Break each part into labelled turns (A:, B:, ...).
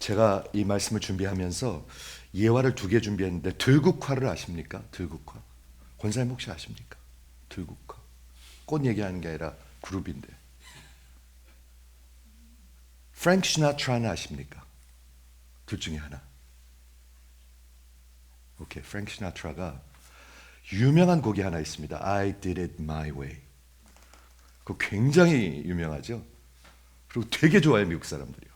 A: 제가 이 말씀을 준비하면서 예화를 2개 준비했는데 들국화를 아십니까? 들국화. 권사님 혹시 아십니까? 들국화. 꽃 얘기하는 게 아니라 그룹인데. 프랭크 시나트라는 아십니까? 둘 중에 하나. 오케이. 프랭크 시나트라가 유명한 곡이 하나 있습니다. I did it my way. 그거 굉장히 유명하죠. 그리고 되게 좋아해요, 미국 사람들이요.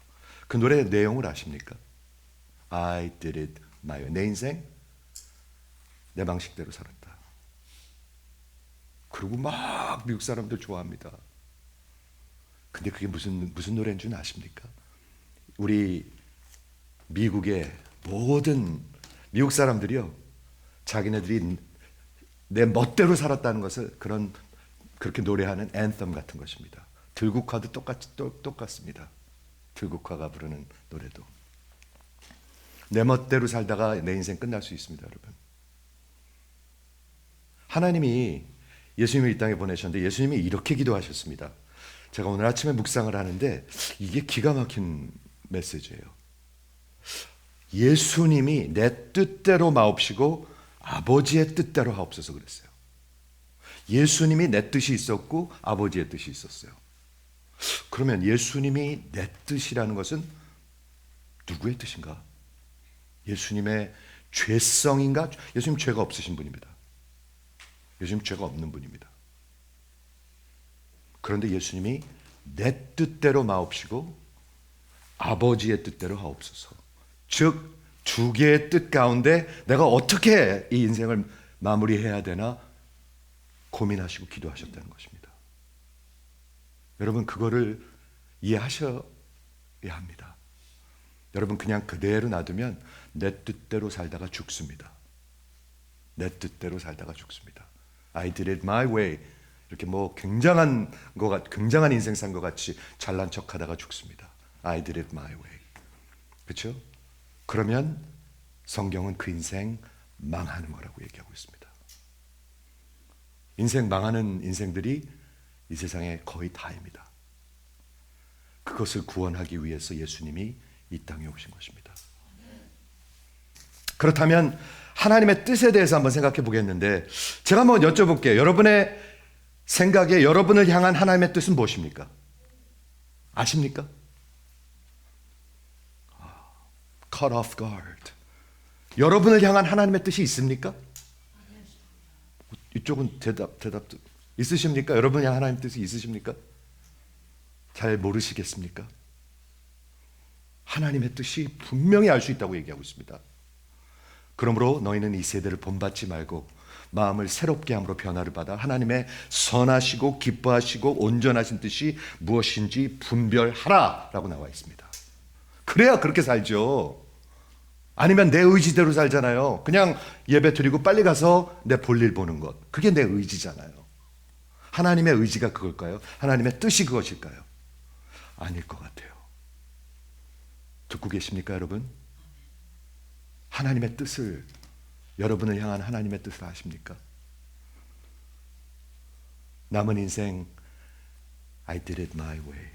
A: 그 노래의 내용을 아십니까? I did it my way. 내 인생 내 방식대로 살았다. 그리고 막 미국 사람들 좋아합니다. 근데 그게 무슨 노래인 줄 아십니까? 우리 미국의 모든 미국 사람들이요, 자기네들이 내 멋대로 살았다는 것을 그렇게 노래하는 앤썸 같은 것입니다. 들국화도 똑같습니다. 들국화가 부르는 노래도 내 멋대로 살다가 내 인생 끝날 수 있습니다, 여러분. 하나님이 예수님을 이 땅에 보내셨는데 예수님이 이렇게 기도하셨습니다. 제가 오늘 아침에 묵상을 하는데 이게 기가 막힌 메시지예요. 예수님이 내 뜻대로 마옵시고 아버지의 뜻대로 하옵소서 그랬어요. 예수님이 내 뜻이 있었고 아버지의 뜻이 있었어요. 그러면 예수님이 내 뜻이라는 것은 누구의 뜻인가? 예수님의 죄성인가? 예수님 죄가 없으신 분입니다. 예수님 죄가 없는 분입니다. 그런데 예수님이 내 뜻대로 마옵시고 아버지의 뜻대로 하옵소서. 즉 두 개의 뜻 가운데 내가 어떻게 이 인생을 마무리해야 되나 고민하시고 기도하셨다는 것입니다. 여러분 그거를 이해하셔야 합니다. 여러분 그냥 그대로 놔두면 내 뜻대로 살다가 죽습니다. 내 뜻대로 살다가 죽습니다. I did it my way. 이렇게 뭐 굉장한 인생 산 것 같이 잘난 척하다가 죽습니다. I did it my way. 그렇죠? 그러면 성경은 그 인생 망하는 거라고 얘기하고 있습니다. 인생 망하는 인생들이 이 세상에 거의 다입니다. 그것을 구원하기 위해서 예수님이 이 땅에 오신 것입니다. 그렇다면 하나님의 뜻에 대해서 한번 생각해 보겠는데 제가 한번 여쭤볼게요. 여러분의 생각에 여러분을 향한 하나님의 뜻은 무엇입니까? 아십니까? Caught off guard. 여러분을 향한 하나님의 뜻이 있습니까? 이쪽은 대답 있으십니까? 여러분을 향한 하나님의 뜻이 있으십니까? 잘 모르시겠습니까? 하나님의 뜻이 분명히 알 수 있다고 얘기하고 있습니다. 그러므로 너희는 이 세대를 본받지 말고 마음을 새롭게 함으로 변화를 받아 하나님의 선하시고 기뻐하시고 온전하신 뜻이 무엇인지 분별하라 라고 나와 있습니다. 그래야 그렇게 살죠. 아니면 내 의지대로 살잖아요. 그냥 예배 드리고 빨리 가서 내 볼일 보는 것, 그게 내 의지잖아요. 하나님의 의지가 그걸까요? 하나님의 뜻이 그것일까요? 아닐 것 같아요. 듣고 계십니까 여러분? 하나님의 뜻을, 여러분을 향한 하나님의 뜻을 아십니까? 남은 인생 I did it my way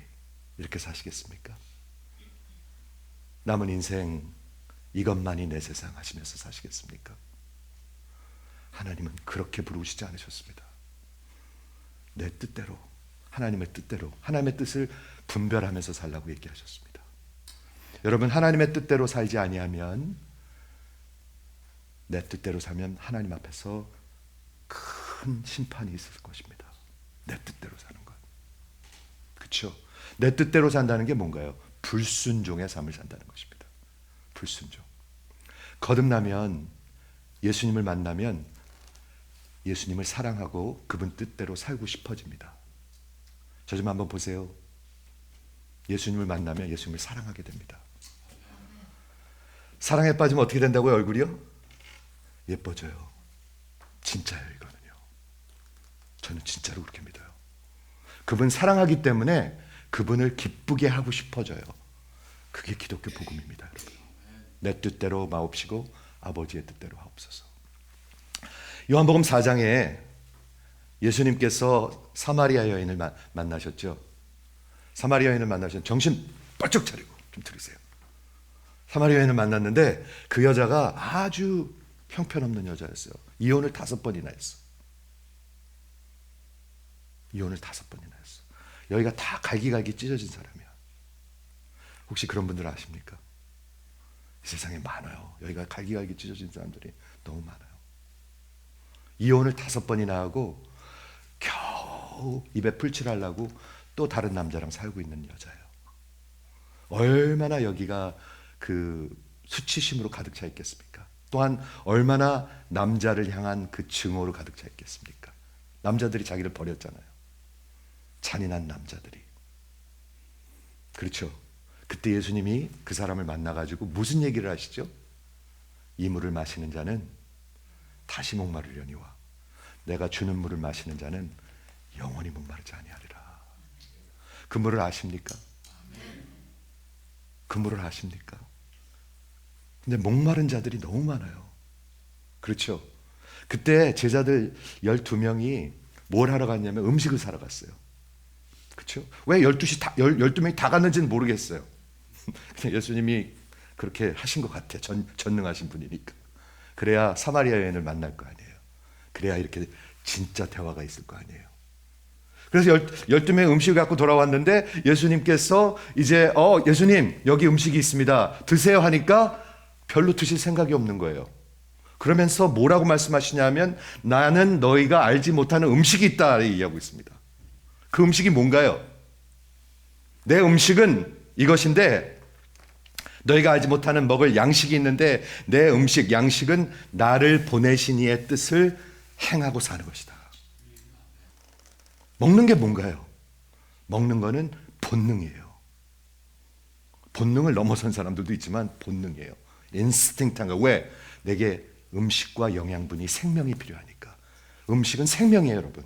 A: 이렇게 사시겠습니까? 남은 인생 이것만이 내 세상 하시면서 사시겠습니까? 하나님은 그렇게 부르시지 않으셨습니다. 내 뜻대로, 하나님의 뜻대로, 하나님의 뜻을 분별하면서 살라고 얘기하셨습니다. 여러분 하나님의 뜻대로 살지 아니하면, 내 뜻대로 살면 하나님 앞에서 큰 심판이 있을 것입니다. 내 뜻대로 사는 것. 그렇죠? 내 뜻대로 산다는 게 뭔가요? 불순종의 삶을 산다는 것입니다. 불순종. 거듭나면, 예수님을 만나면 예수님을 사랑하고 그분 뜻대로 살고 싶어집니다. 저 좀 한번 보세요. 예수님을 만나면 예수님을 사랑하게 됩니다. 사랑에 빠지면 어떻게 된다고요? 얼굴이요? 예뻐져요. 진짜예요, 이거는요. 저는 진짜로 그렇게 믿어요. 그분 사랑하기 때문에 그분을 기쁘게 하고 싶어져요. 그게 기독교 복음입니다, 여러분. 내 뜻대로 마옵시고 아버지의 뜻대로 하옵소서. 요한복음 4장에 예수님께서 사마리아 여인을 만나셨죠. 사마리아 여인을 만나셨는데 정신 번쩍 차리고 좀 들으세요. 사마리아 여인을 만났는데 그 여자가 아주 형편없는 여자였어요. 이혼을 5번이나 했어. 이혼을 5번이나 했어. 여기가 다 갈기갈기 찢어진 사람이야. 혹시 그런 분들 아십니까? 이 세상에 많아요. 여기가 갈기갈기 찢어진 사람들이 너무 많아요. 이혼을 5번이나 하고 겨우 입에 풀칠하려고 또 다른 남자랑 살고 있는 여자예요. 얼마나 여기가 그 수치심으로 가득 차 있겠습니까? 또한 얼마나 남자를 향한 그 증오로 가득 차 있겠습니까? 남자들이 자기를 버렸잖아요. 잔인한 남자들이. 그렇죠. 그때 예수님이 그 사람을 만나가지고 무슨 얘기를 하시죠? 이 물을 마시는 자는 다시 목마르려니와 내가 주는 물을 마시는 자는 영원히 목마르지 아니하리라. 그 물을 아십니까? 그 물을 아십니까? 근데 목마른 자들이 너무 많아요. 그렇죠. 그때 제자들 12명이 뭘 하러 갔냐면 음식을 사러 갔어요. 그렇죠? 왜 12명이 다 갔는지는 모르겠어요. 그냥 예수님이 그렇게 하신 것 같아요. 전능하신 분이니까. 그래야 사마리아 여인을 만날 거 아니에요. 그래야 이렇게 진짜 대화가 있을 거 아니에요. 그래서 12명의 음식을 갖고 돌아왔는데 예수님께서 이제 예수님 여기 음식이 있습니다. 드세요 하니까 별로 드실 생각이 없는 거예요. 그러면서 뭐라고 말씀하시냐면 나는 너희가 알지 못하는 음식이 있다 얘기하고 있습니다. 그 음식이 뭔가요? 내 음식은 이것인데 너희가 알지 못하는 먹을 양식이 있는데 내 음식, 양식은 나를 보내신 이의 뜻을 행하고 사는 것이다. 먹는 게 뭔가요? 먹는 거는 본능이에요. 본능을 넘어선 사람들도 있지만 본능이에요. 인스팅트한 거. 왜? 내게 음식과 영양분이 생명이 필요하니까. 음식은 생명이에요, 여러분.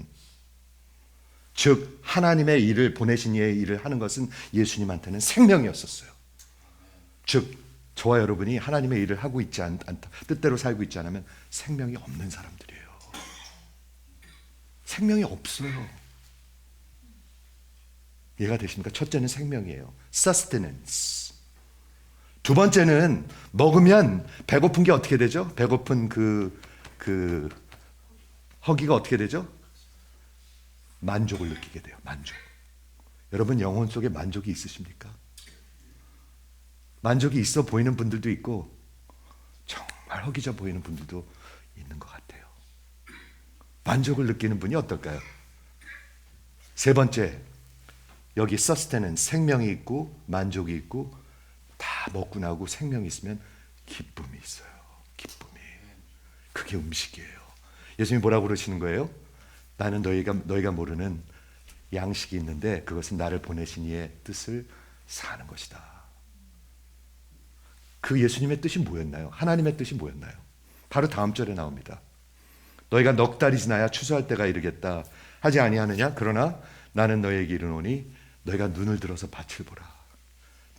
A: 즉 하나님의 일을 보내신 이의 일을 하는 것은 예수님한테는 생명이었었어요. 즉 저와 여러분이 하나님의 일을 하고 있지 않다, 뜻대로 살고 있지 않으면 생명이 없는 사람들이에요. 생명이 없어요. 이해가 되십니까? 첫째는 생명이에요. sustenance. 두 번째는 먹으면 배고픈 게 어떻게 되죠? 배고픈 그 허기가 어떻게 되죠? 만족을 느끼게 돼요. 만족. 여러분 영혼 속에 만족이 있으십니까? 만족이 있어 보이는 분들도 있고 정말 허기져 보이는 분들도 있는 것 같아요. 만족을 느끼는 분이 어떨까요? 세 번째, 여기 서스테는 생명이 있고 만족이 있고 다 먹고 나고 생명이 있으면 기쁨이 있어요. 기쁨이. 그게 음식이에요. 예수님이 뭐라고 그러시는 거예요? 나는 너희가 모르는 양식이 있는데 그것은 나를 보내신 이의 뜻을 사는 것이다. 그 예수님의 뜻이 뭐였나요? 하나님의 뜻이 뭐였나요? 바로 다음 절에 나옵니다. 너희가 넉 달이 지나야 추수할 때가 이르겠다 하지 아니하느냐? 그러나 나는 너희에게 이르노니 너희가 눈을 들어서 밭을 보라.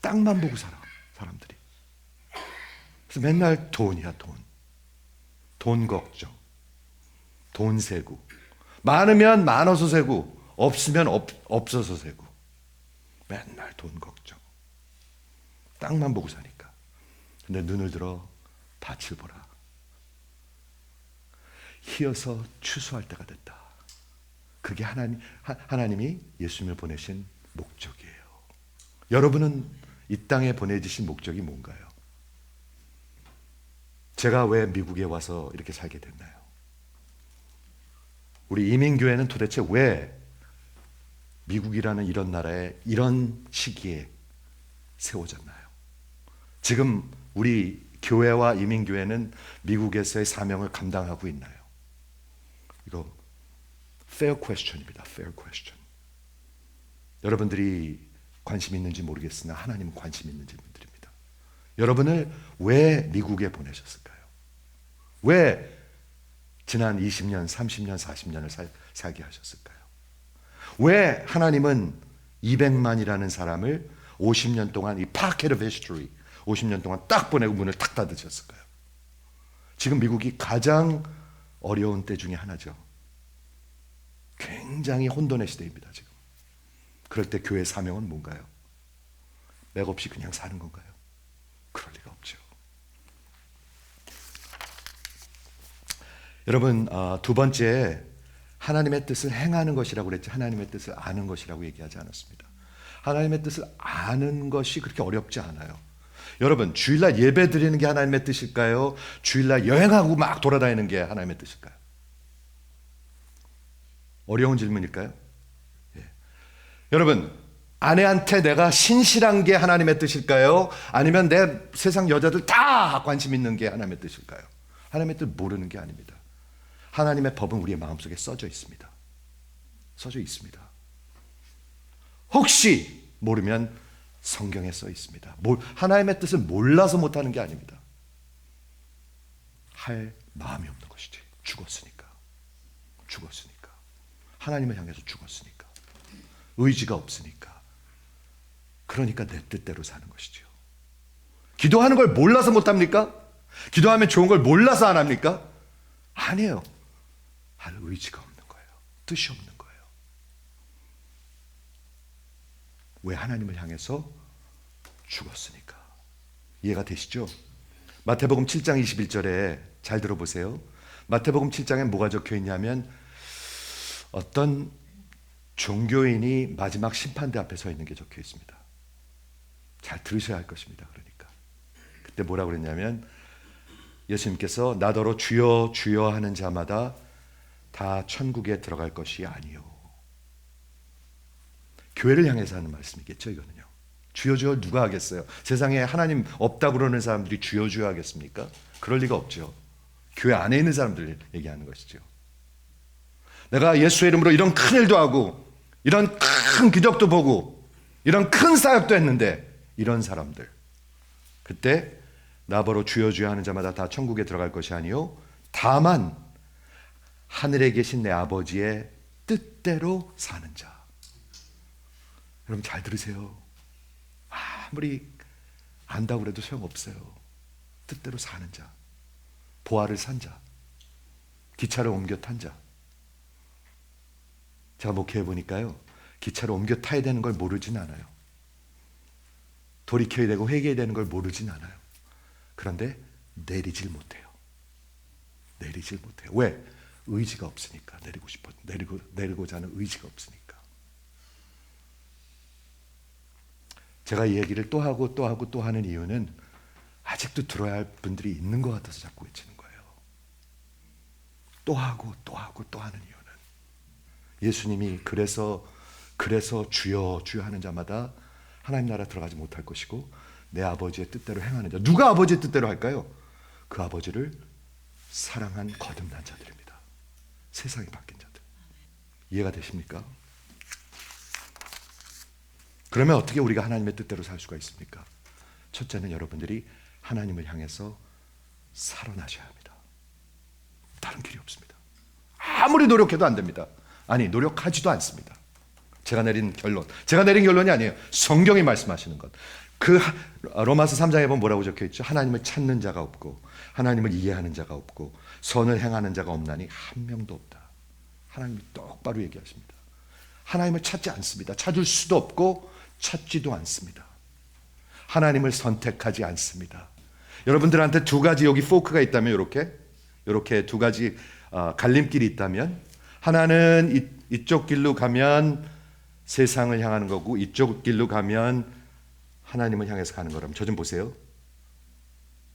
A: 땅만 보고 살아 사람들이. 그래서 맨날 돈이야 돈. 돈 걱정. 돈 세고. 많으면 많아서 세고 없으면 없어서 세고. 맨날 돈 걱정. 땅만 보고 사니까. 근데 눈을 들어 밭을 보라. 희어서 추수할 때가 됐다. 그게 하나님이 예수님을 보내신 목적이에요. 여러분은 이 땅에 보내주신 목적이 뭔가요? 제가 왜 미국에 와서 이렇게 살게 됐나요? 우리 이민교회는 도대체 왜 미국이라는 이런 나라에 이런 시기에 세워졌나요? 지금 우리 교회와 이민교회는 미국에서의 사명을 감당하고 있나요? 이거 fair question입니다. fair question. 여러분들이 관심 있는지 모르겠으나 하나님은 관심 있는 질문들입니다. 여러분을 왜 미국에 보내셨을까요? 왜 지난 20년, 30년, 40년을 살게 하셨을까요? 왜 하나님은 200만이라는 사람을 50년 동안 이 pocket of history 50년 동안 딱 보내고 문을 탁 닫으셨을까요? 지금 미국이 가장 어려운 때 중에 하나죠. 굉장히 혼돈의 시대입니다. 지금. 그럴 때 교회 사명은 뭔가요? 맥없이 그냥 사는 건가요? 그럴 리가 없죠. 여러분, 두 번째, 하나님의 뜻을 행하는 것이라고 그랬죠. 하나님의 뜻을 아는 것이라고 얘기하지 않았습니다. 하나님의 뜻을 아는 것이 그렇게 어렵지 않아요. 여러분, 주일날 예배 드리는 게 하나님의 뜻일까요? 주일날 여행하고 막 돌아다니는 게 하나님의 뜻일까요? 어려운 질문일까요? 예. 여러분, 아내한테 내가 신실한 게 하나님의 뜻일까요? 아니면 내 세상 여자들 다 관심 있는 게 하나님의 뜻일까요? 하나님의 뜻 모르는 게 아닙니다. 하나님의 법은 우리의 마음속에 써져 있습니다. 써져 있습니다. 혹시 모르면 성경에 써 있습니다. 하나님의 뜻을 몰라서 못하는 게 아닙니다. 할 마음이 없는 것이지. 죽었으니까. 하나님을 향해서 죽었으니까. 의지가 없으니까. 그러니까 내 뜻대로 사는 것이죠. 기도하는 걸 몰라서 못합니까? 기도하면 좋은 걸 몰라서 안 합니까? 아니에요. 할 의지가 없는 거예요. 뜻이 없는 거예요. 왜? 하나님을 향해서 죽었으니까. 이해가 되시죠? 마태복음 7장 21절에 잘 들어보세요. 마태복음 7장에 뭐가 적혀 있냐면 어떤 종교인이 마지막 심판대 앞에 서 있는 게 적혀 있습니다. 잘 들으셔야 할 것입니다. 그러니까 그때 뭐라고 그랬냐면 예수님께서 나더러 주여 주여 하는 자마다 다 천국에 들어갈 것이 아니요. 교회를 향해서 하는 말씀이겠죠. 이거는요. 주여 주여 누가 하겠어요? 세상에 하나님 없다고 그러는 사람들이 주여 주여 하겠습니까? 그럴 리가 없죠. 교회 안에 있는 사람들 얘기하는 것이죠. 내가 예수의 이름으로 이런 큰 일도 하고 이런 큰 기적도 보고 이런 큰 사역도 했는데 이런 사람들, 그때 나보러 주여 주여 하는 자마다 다 천국에 들어갈 것이 아니요 다만 하늘에 계신 내 아버지의 뜻대로 사는 자. 여러분 잘 들으세요. 아무리 안다고 그래도 소용없어요. 뜻대로 사는 자, 보화를 산 자, 기차를 옮겨 탄 자. 제가 목회해 보니까요, 기차를 옮겨 타야 되는 걸 모르진 않아요. 돌이켜야 되고 회개해야 되는 걸 모르진 않아요. 그런데 내리질 못해요. 왜? 의지가 없으니까. 내리고자 하는 의지가 없으니까. 제가 이 얘기를 또 하고 하는 이유는 아직도 들어야 할 분들이 있는 것 같아서 자꾸 외치는 거예요. 또 하고 하는 이유는 예수님이 그래서 주여 주여 하는 자마다 하나님 나라 들어가지 못할 것이고 내 아버지의 뜻대로 행하는 자. 누가 아버지의 뜻대로 할까요? 그 아버지를 사랑한 거듭난 자들입니다. 세상이 바뀐 자들. 이해가 되십니까? 그러면 어떻게 우리가 하나님의 뜻대로 살 수가 있습니까? 첫째는 여러분들이 하나님을 향해서 살아나셔야 합니다. 다른 길이 없습니다. 아무리 노력해도 안 됩니다. 아니, 노력하지도 않습니다. 제가 내린 결론이 아니에요. 성경이 말씀하시는 것. 그 로마서 3장에 보면 뭐라고 적혀 있죠? 하나님을 찾는 자가 없고 하나님을 이해하는 자가 없고 선을 행하는 자가 없나니 한 명도 없다. 하나님이 똑바로 얘기하십니다. 하나님을 찾지 않습니다. 찾을 수도 없고 찾지도 않습니다. 하나님을 선택하지 않습니다. 여러분들한테 두 가지 여기 포크가 있다면 이렇게 두 가지 갈림길이 있다면 하나는 이쪽 길로 가면 세상을 향하는 거고 이쪽 길로 가면 하나님을 향해서 가는 거라면 저 좀 보세요.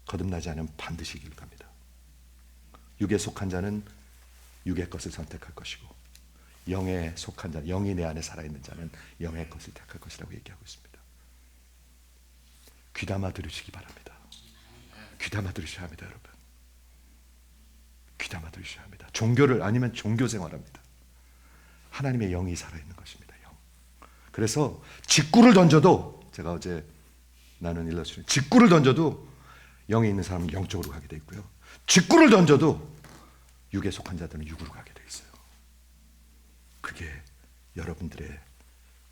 A: 거듭나지 않으면 반드시 이 길로 갑니다. 육에 속한 자는 육의 것을 선택할 것이고 영에 속한 자, 영이 내 안에 살아있는 자는 영의 것을 택할 것이라고 얘기하고 있습니다. 귀담아 들으시기 바랍니다. 귀담아 들으셔야 합니다, 여러분. 귀담아 들으셔야 합니다. 종교를 아니면 종교 생활합니다. 하나님의 영이 살아있는 것입니다. 영. 그래서 직구를 던져도 제가 어제 나눈 일러스트레이션 직구를 던져도 영에 있는 사람은 영적으로 가게 돼 있고요. 직구를 던져도 육에 속한 자들은 육으로 가게 돼 있어요. 그게 여러분들의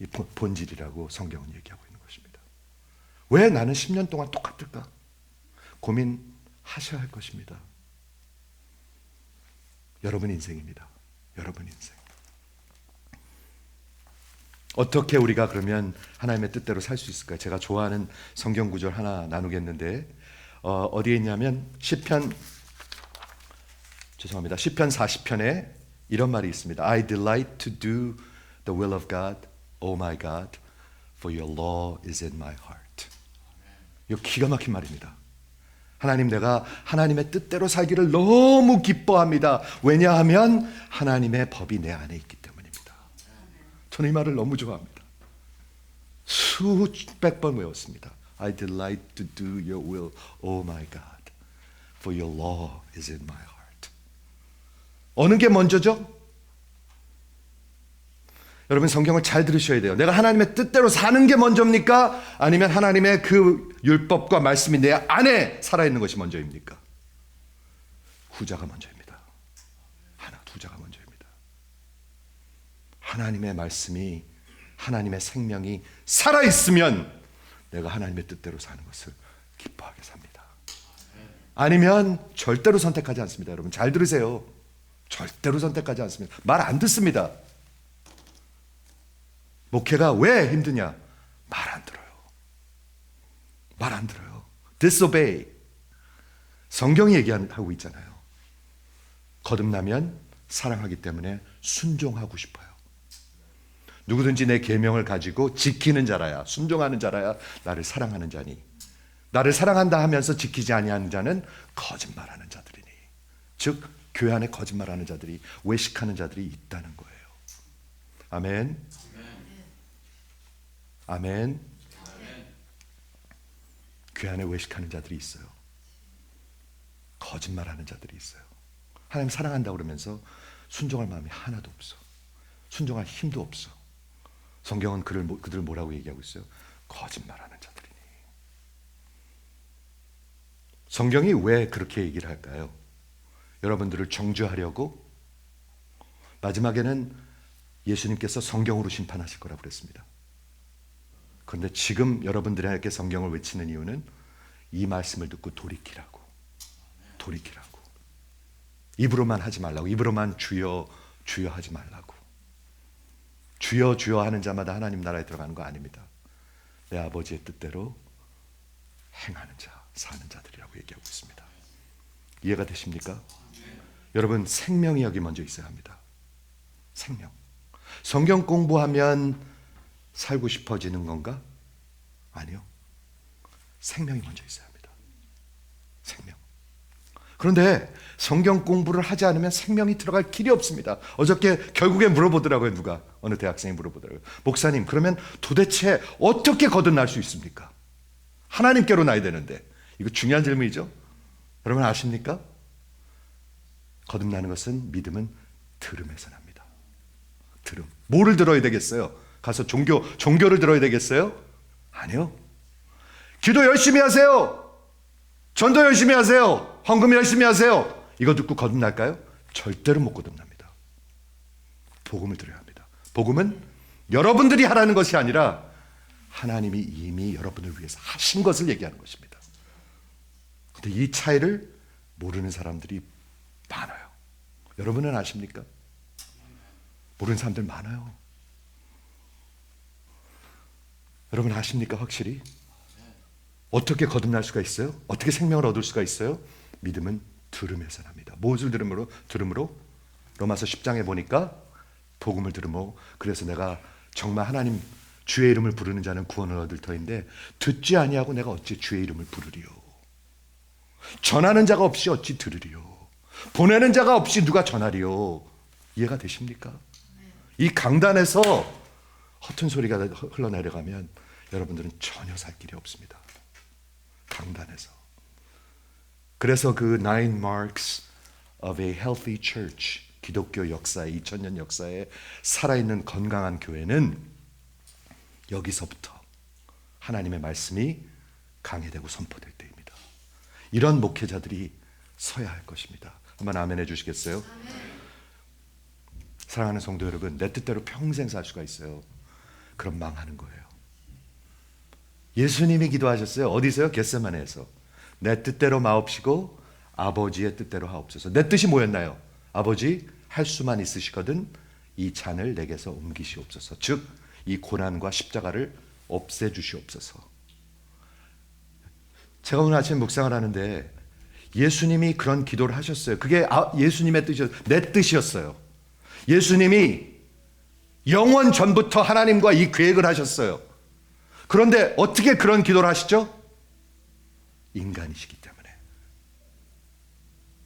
A: 이 본질이라고 성경은 얘기하고 있는 것입니다. 왜 나는 10년 동안 똑같을까? 고민하셔야 할 것입니다. 여러분 인생입니다. 여러분 인생. 어떻게 우리가 그러면 하나님의 뜻대로 살 수 있을까요? 제가 좋아하는 성경 구절 하나 나누겠는데 어디에 있냐면 시편 40편에 이런 말이 있습니다. I delight to do the will of God, O my God, for your law is in my heart. 이거 기가 막힌 말입니다. 하나님, 내가 하나님의 뜻대로 살기를 너무 기뻐합니다. 왜냐하면 하나님의 법이 내 안에 있기 때문입니다. 저는 이 말을 너무 좋아합니다. 수백 번 외웠습니다. I delight to do your will, O my God, for your law is in my heart. 어느 게 먼저죠? 여러분, 성경을 잘 들으셔야 돼요. 내가 하나님의 뜻대로 사는 게 먼저입니까? 아니면 하나님의 그 율법과 말씀이 내 안에 살아있는 것이 먼저입니까? 후자가 먼저입니다. 후자가 먼저입니다. 하나님의 말씀이, 하나님의 생명이 살아있으면 내가 하나님의 뜻대로 사는 것을 기뻐하게 삽니다. 아니면 절대로 선택하지 않습니다. 여러분, 잘 들으세요. 절대로 선택하지 않습니다. 말 안 듣습니다. 목회가 왜 힘드냐? 말 안 들어요. 말 안 들어요. disobey. 성경이 얘기하고 있잖아요. 거듭나면 사랑하기 때문에 순종하고 싶어요. 누구든지 내 계명을 가지고 지키는 자라야, 순종하는 자라야 나를 사랑하는 자니, 나를 사랑한다 하면서 지키지 아니하는 자는 거짓말하는 자들이니. 즉 교회 안에 거짓말하는 자들이, 외식하는 자들이 있다는 거예요. 아멘. 아멘. 교회 안에 외식하는 자들이 있어요. 거짓말하는 자들이 있어요. 하나님 사랑한다 그러면서 순종할 마음이 하나도 없어. 순종할 힘도 없어. 성경은 그들을 뭐라고 얘기하고 있어요? 거짓말하는 자들이니. 성경이 왜 그렇게 얘기를 할까요? 여러분들을 정죄하려고. 마지막에는 예수님께서 성경으로 심판하실 거라고 그랬습니다. 그런데 지금 여러분들에게 성경을 외치는 이유는 이 말씀을 듣고 돌이키라고. 입으로만 하지 말라고. 입으로만 주여 주여 하지 말라고. 주여 주여 하는 자마다 하나님 나라에 들어가는 거 아닙니다. 내 아버지의 뜻대로 행하는 자, 사는 자들이라고 얘기하고 있습니다. 이해가 되십니까? 여러분, 생명이 여기 먼저 있어야 합니다. 생명. 성경 공부하면 살고 싶어지는 건가? 아니요. 생명이 먼저 있어야 합니다. 생명. 그런데 성경 공부를 하지 않으면 생명이 들어갈 길이 없습니다. 어저께 결국에 물어보더라고요. 누가, 어느 대학생이 물어보더라고요. 목사님, 그러면 도대체 어떻게 거듭날 수 있습니까? 하나님께로 나야 되는데. 이거 중요한 질문이죠. 여러분 아십니까? 거듭나는 것은, 믿음은 들음에서 납니다. 들음. 뭐를 들어야 되겠어요? 가서 종교를 들어야 되겠어요? 아니요. 기도 열심히 하세요. 전도 열심히 하세요. 헌금 열심히 하세요. 이거 듣고 거듭날까요? 절대로 못 거듭납니다. 복음을 들어야 합니다. 복음은 여러분들이 하라는 것이 아니라 하나님이 이미 여러분을 위해서 하신 것을 얘기하는 것입니다. 근데 이 차이를 모르는 사람들이 많아요. 여러분은 아십니까? 모르는 사람들 많아요. 여러분 아십니까? 확실히? 어떻게 거듭날 수가 있어요? 어떻게 생명을 얻을 수가 있어요? 믿음은 들음에서 납니다. 무엇을 들음으로? 들음으로? 로마서 10장에 보니까 복음을 들음으로. 그래서 내가 정말 하나님 주의 이름을 부르는 자는 구원을 얻을 터인데 듣지 아니하고 내가 어찌 주의 이름을 부르리요? 전하는 자가 없이 어찌 들으리요? 보내는 자가 없이 누가 전하리요? 이해가 되십니까? 이 강단에서 허튼 소리가 흘러내려가면 여러분들은 전혀 살 길이 없습니다. 강단에서. 그래서 그 Nine Marks of a Healthy Church, 기독교 역사의 2000년 역사에 살아있는 건강한 교회는 여기서부터 하나님의 말씀이 강해되고 선포될 때입니다. 이런 목회자들이 서야 할 것입니다. 한번 아멘 해주시겠어요? 사랑하는 성도 여러분, 내 뜻대로 평생 살 수가 있어요. 그럼 망하는 거예요. 예수님이 기도하셨어요. 어디서요? 겟세마네에서. 내 뜻대로 마옵시고 아버지의 뜻대로 하옵소서. 내 뜻이 뭐였나요? 아버지, 할 수만 있으시거든 이 잔을 내게서 옮기시옵소서. 즉 이 고난과 십자가를 없애주시옵소서. 제가 오늘 아침에 묵상을 하는데 예수님이 그런 기도를 하셨어요. 그게 예수님의 뜻이었어요. 내 뜻이었어요. 예수님이 영원 전부터 하나님과 이 계획을 하셨어요. 그런데 어떻게 그런 기도를 하시죠? 인간이시기 때문에.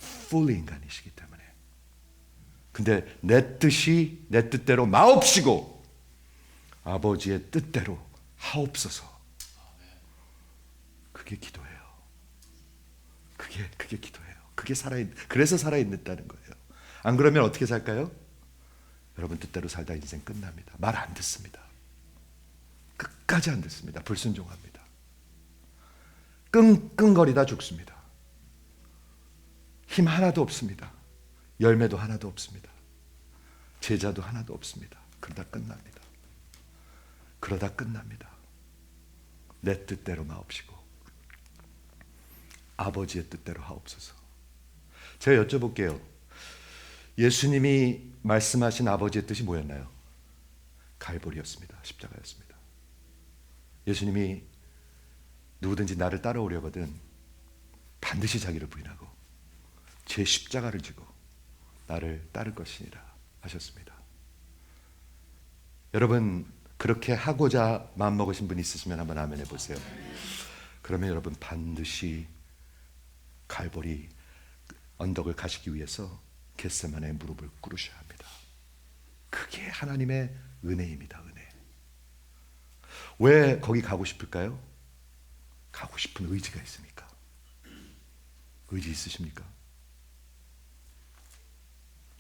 A: fully 인간이시기 때문에. 근데 내 뜻이 내 뜻대로 마옵시고 아버지의 뜻대로 하옵소서. 그게 기도예요. 그게 기도예요. 그래서 살아있다는 거예요. 안 그러면 어떻게 살까요? 여러분 뜻대로 살다 인생 끝납니다. 말 안 듣습니다. 끝까지 안 듣습니다. 불순종합니다. 끙끙거리다 죽습니다. 힘 하나도 없습니다. 열매도 하나도 없습니다. 제자도 하나도 없습니다. 그러다 끝납니다. 내 뜻대로 마옵시고 아버지의 뜻대로 하옵소서. 제가 여쭤볼게요. 예수님이 말씀하신 아버지의 뜻이 뭐였나요? 갈보리였습니다. 십자가였습니다. 예수님이 누구든지 나를 따라오려거든 반드시 자기를 부인하고 제 십자가를 지고 나를 따를 것이니라 하셨습니다. 여러분 그렇게 하고자 마음먹으신 분 있으시면 한번 아멘 해보세요. 그러면 여러분 반드시 갈보리 언덕을 가시기 위해서 겟세마네에 무릎을 꿇으셔야 합니다. 그게 하나님의 은혜입니다. 은혜. 왜 거기 가고 싶을까요? 가고 싶은 의지가 있으니까. 의지 있으십니까?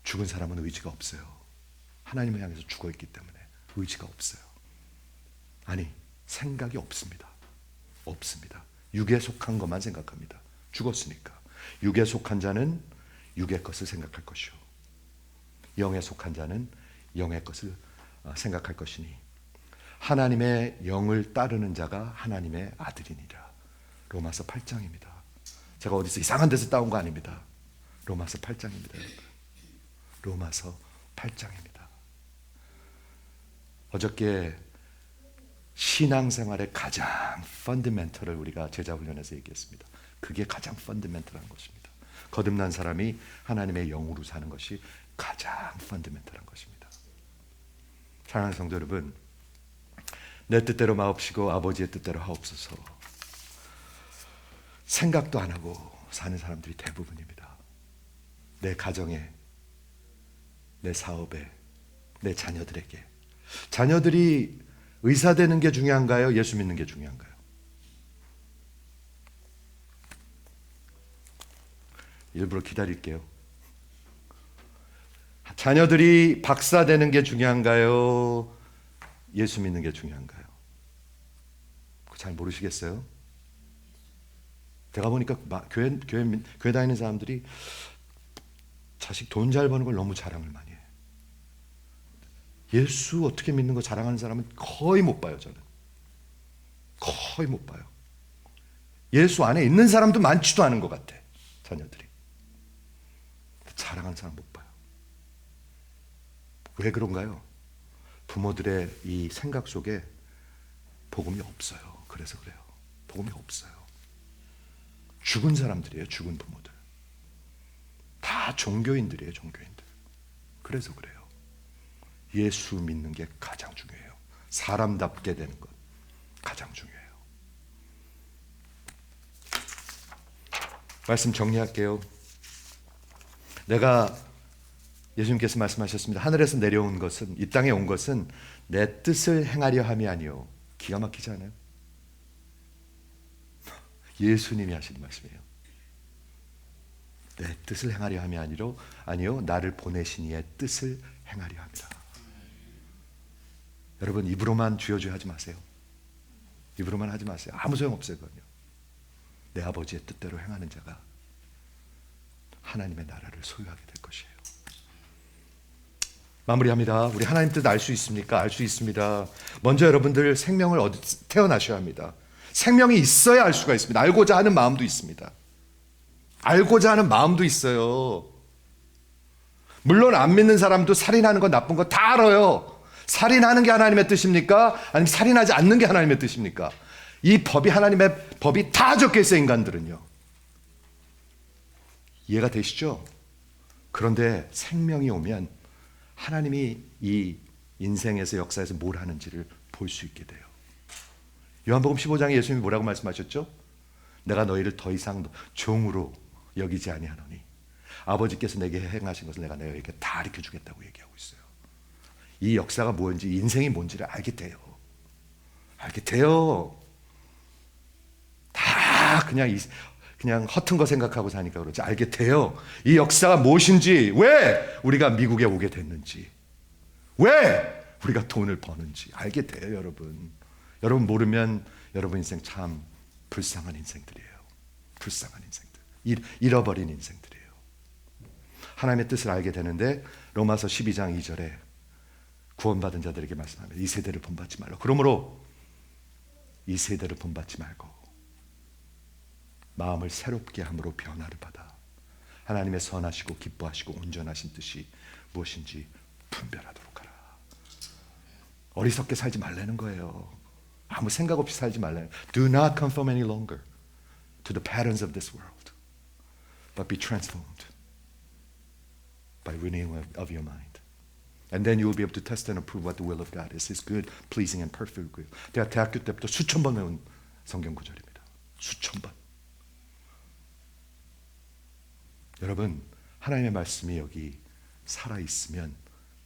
A: 죽은 사람은 의지가 없어요. 하나님을 향해서 죽어있기 때문에 의지가 없어요. 아니, 생각이 없습니다. 없습니다. 육에 속한 것만 생각합니다. 죽었으니까. 육에 속한 자는 육의 것을 생각할 것이요 영에 속한 자는 영의 것을 생각할 것이니 하나님의 영을 따르는 자가 하나님의 아들이니라. 로마서 8장입니다. 제가 어디서 이상한 데서 따온 거 아닙니다. 로마서 8장입니다. 여러분. 로마서 8장입니다. 어저께 신앙생활의 가장 펀더멘털을 우리가 제자훈련에서 얘기했습니다. 그게 가장 펀더멘털한 것입니다. 거듭난 사람이 하나님의 영으로 사는 것이 가장 펀더멘털한 것입니다. 사랑하는 성도 여러분, 내 뜻대로 마옵시고 아버지의 뜻대로 하옵소서. 생각도 안 하고 사는 사람들이 대부분입니다. 내 가정에, 내 사업에, 내 자녀들에게. 자녀들이 의사 되는 게 중요한가요? 예수 믿는 게 중요한가요? 일부러 기다릴게요. 자녀들이 박사 되는 게 중요한가요? 예수 믿는 게 중요한가요? 잘 모르시겠어요? 제가 보니까 교회 다니는 사람들이 자식 돈 잘 버는 걸 너무 자랑을 많이 해요. 예수 어떻게 믿는 거 자랑하는 사람은 거의 못 봐요. 저는 거의 못 봐요. 예수 안에 있는 사람도 많지도 않은 것 같아. 자녀들이 자랑하는 사람 못 봐요. 왜 그런가요? 부모들의 이 생각 속에 복음이 없어요. 그래서 그래요. 복음이 없어요. 죽은 사람들이에요. 죽은 부모들. 다 종교인들이에요. 종교인들. 그래서 그래요. 예수 믿는 게 가장 중요해요. 사람답게 되는 것 가장 중요해요. 말씀 정리할게요. 내가 예수님께서 말씀하셨습니다. 하늘에서 내려온 것은, 이 땅에 온 것은 내 뜻을 행하려 함이 아니요. 기가 막히지 않아요? 예수님이 하시는 말씀이에요. 내 뜻을 행하려 함이 아니요 나를 보내신 이의 뜻을 행하려 합니다. 여러분 입으로만 주여 하지 마세요. 입으로만 하지 마세요. 아무 소용없어요. 그건요. 내 아버지의 뜻대로 행하는 자가 하나님의 나라를 소유하게 될 것이에요. 마무리합니다. 우리 하나님 뜻 알 수 있습니까? 알 수 있습니다. 먼저 여러분들 생명을 태어나셔야 합니다. 생명이 있어야 알 수가 있습니다. 알고자 하는 마음도 있습니다. 알고자 하는 마음도 있어요. 물론 안 믿는 사람도 살인하는 거 나쁜 거 다 알아요. 살인하는 게 하나님의 뜻입니까? 아니면 살인하지 않는 게 하나님의 뜻입니까? 이 법이 하나님의 법이 다 적혀 있어요. 인간들은요. 이해가 되시죠? 그런데 생명이 오면 하나님이 이 인생에서 역사에서 뭘 하는지를 볼 수 있게 돼요. 요한복음 15장에 예수님이 뭐라고 말씀하셨죠? 내가 너희를 더 이상 종으로 여기지 아니하노니 아버지께서 내게 행하신 것을 내가 너희에게 다 가르쳐 주겠다고 얘기하고 있어요. 이 역사가 뭔지, 인생이 뭔지를 알게 돼요. 알게 돼요. 다 그냥 허튼 거 생각하고 사니까 그렇지. 알게 돼요. 이 역사가 무엇인지, 왜 우리가 미국에 오게 됐는지, 왜 우리가 돈을 버는지 알게 돼요, 여러분. 여러분 모르면 여러분 인생 참 불쌍한 인생들이에요. 불쌍한 인생들. 잃어버린 인생들이에요. 하나님의 뜻을 알게 되는데 로마서 12장 2절에 구원받은 자들에게 말씀합니다. 이 세대를 본받지 말라. 그러므로 이 세대를 본받지 말고 마음을 새롭게 함으로 변화를 받아 하나님의 선하시고 기뻐하시고 온전하신 뜻이 무엇인지 분별하도록 하라. 어리석게 살지 말라는 거예요. 아무 생각 없이 살지 말라는. Do not conform any longer to the patterns of this world, but be transformed by renewing of your mind. And then you will be able to test and approve what the will of God is, His good, pleasing, and perfect will. 제가 대학교 때부터 수천 번 외운 성경 구절입니다. 수천 번. 여러분, 하나님의 말씀이 여기 살아있으면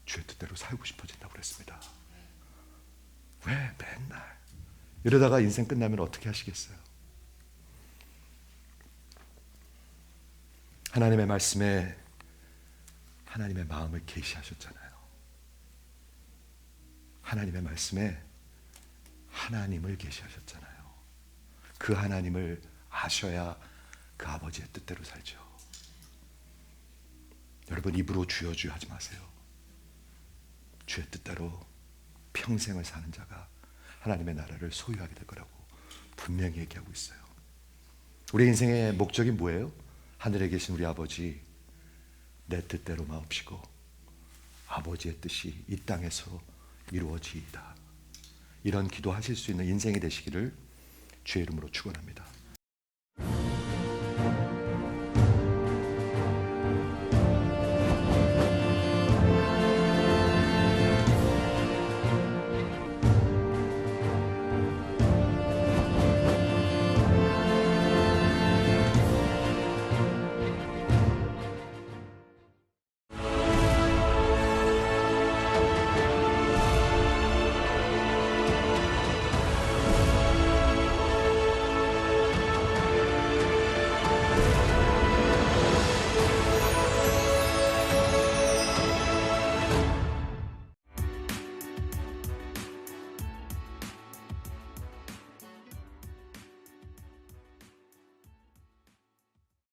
A: 주의 뜻대로 살고 싶어진다고 그랬습니다. 왜 맨날 이러다가 인생 끝나면 어떻게 하시겠어요? 하나님의 말씀에 하나님의 마음을 계시하셨잖아요. 하나님의 말씀에 하나님을 계시하셨잖아요. 그 하나님을 아셔야 그 아버지의 뜻대로 살죠. 여러분 입으로 주여 주여 하지 마세요. 주의 뜻대로 평생을 사는 자가 하나님의 나라를 소유하게 될 거라고 분명히 얘기하고 있어요. 우리 인생의 목적이 뭐예요? 하늘에 계신 우리 아버지 내 뜻대로 마옵시고 아버지의 뜻이 이 땅에서 이루어지이다. 이런 기도하실 수 있는 인생이 되시기를 주의 이름으로 축원합니다.